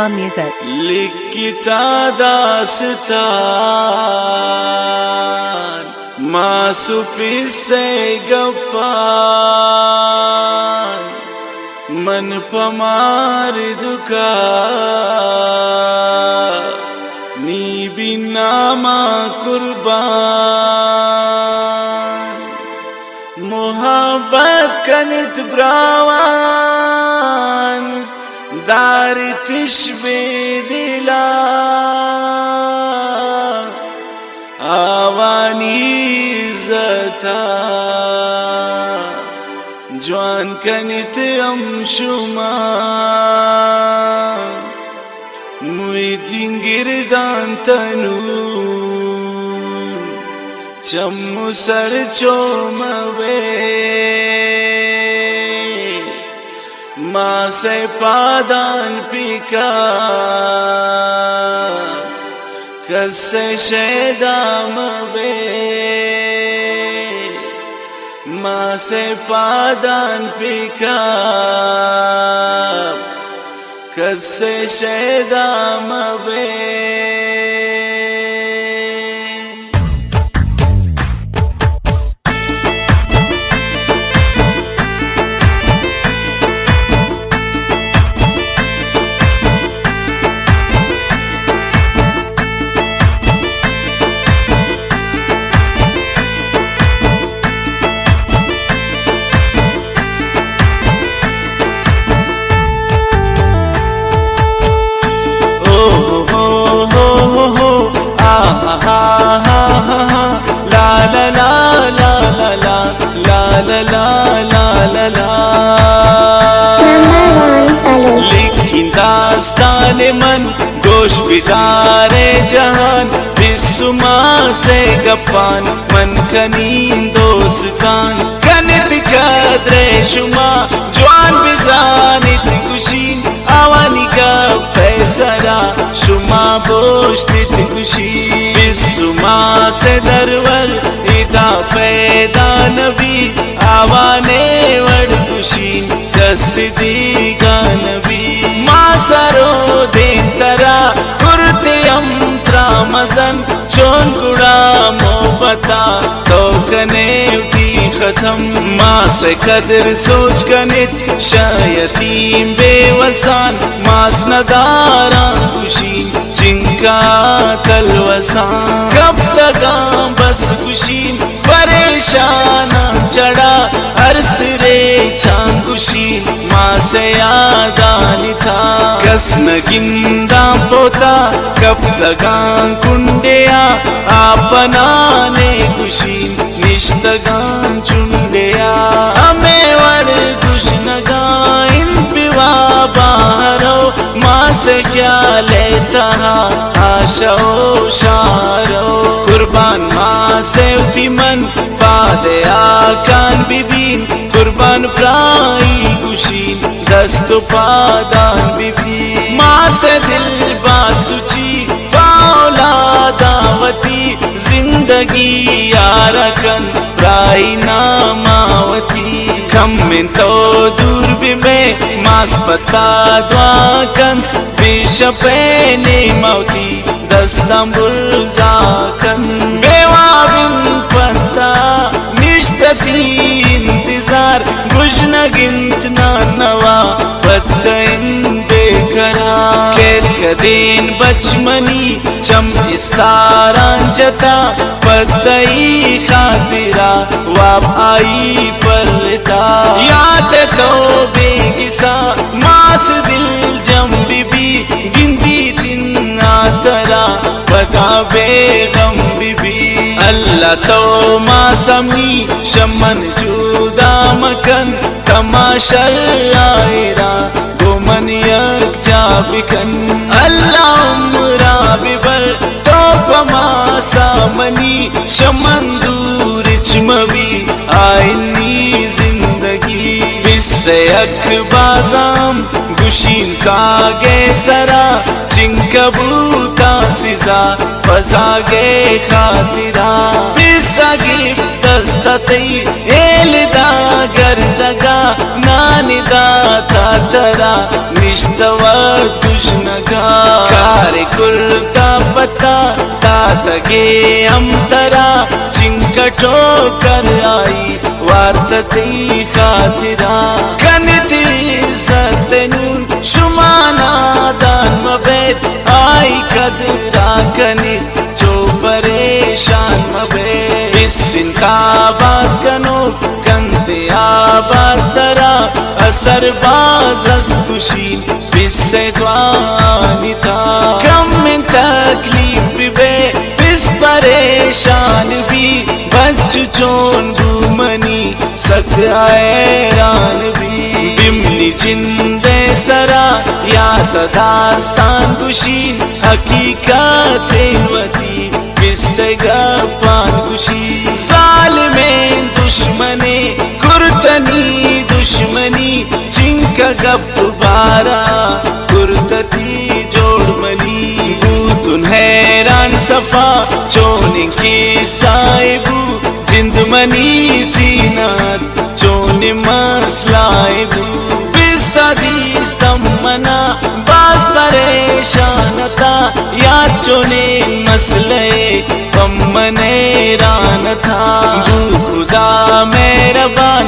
Music. لکھتا داستان معصوفی سے گپان من پمار دکا نی بنا ما قربان محبت کنت براوان دار تشبه دلا آوانی زتا جوان کنت ام شما موی دنگردان تنون چمو سر چوموے ما سے پادان پکا کس سے شیدام بے ما سے پادان پکا کس سے شیدام بے لیکن داستان من گوش بیدار جہان بسما سے گپان من کنین دوستان کنت قدر شما جوان بزانت گوشین آوانی کا پیسرا شما بوشتت گوشین بسما سے درور ادا پیدا نبی آوانے وڑ گوشین دس دیگا نبی ما سرو دین ترا کرتے امترا مزن چون گڑا محبتا تو کنے اٹھی ختم ما سے قدر سوچ کنت شایتیم بے وسان ماس نداران گوشین جنکا تلوسان کب تکاں بس گوشین پریشان چڑا عرص رے چھان گوشین ما سے یادانی تھا کس نگندہ پوتا کب تکاں کنڈیا آپنانے گوشین نشتگان چنڈیا ہمیں وڑ گوشنگاں ان پیوا باہرو ما سے کیا لیتا آشا و شارو قربان ما سے اتی من پادے آکان ببین قربان پرائی گوشین دست و پادان ببین ما سے دل بات سچی باولا دعوتی زندگی یارکن پرائی ناماوتی کم من تو دور بھی میں ماس پتا دعا کن بے شپینے موتی دستم برزاکن بیوا بن پتا نشتتی انتظار گجنگنت نانوا پتین بے کرا کیر کدین بچمنی چم استاران جتا پتائی خاطرہ واب آئی پرتا یاد تو بے گسا ماس دل جم بی بی گندی دن آترا پتا بے غم بی بی اللہ تو ما سمنی شمن جودا مکن تماشا آئرا گو من یک جا بکن اللہ عمرہ ببر تو پما سامنی شمن دور چموی آئینی زندگی بس سے اک بازام گوشین ساگے سرا چنکبوتا سزا فزاگے خاطرہ بساگی دستتی ایل دا گردگا نانی دا تا ترا نشتوات کشنگا kurta pata tatage amtara chinkato kar aayi vartate khatira kaniti satnun shumana dan mabed aayi kadra kanit jo pareshan mabed isin ka baat kano kante abad tara asar baz az kushin bisse twani tha kam min taklif be bis pareshan bhi bach chon gumani sak airan bhi bimli jinde sara yaad dastan kushin hakikat wati bisse gapan kushin zalimin dushmane kurtani dushmani chinka gap bara kurtati jodmani butun hairan safa chone ki saibu jindmani sinat chone maslaibu bisadis tamana bas pareshanata ya chone masle pamane ran tha khuda mehraban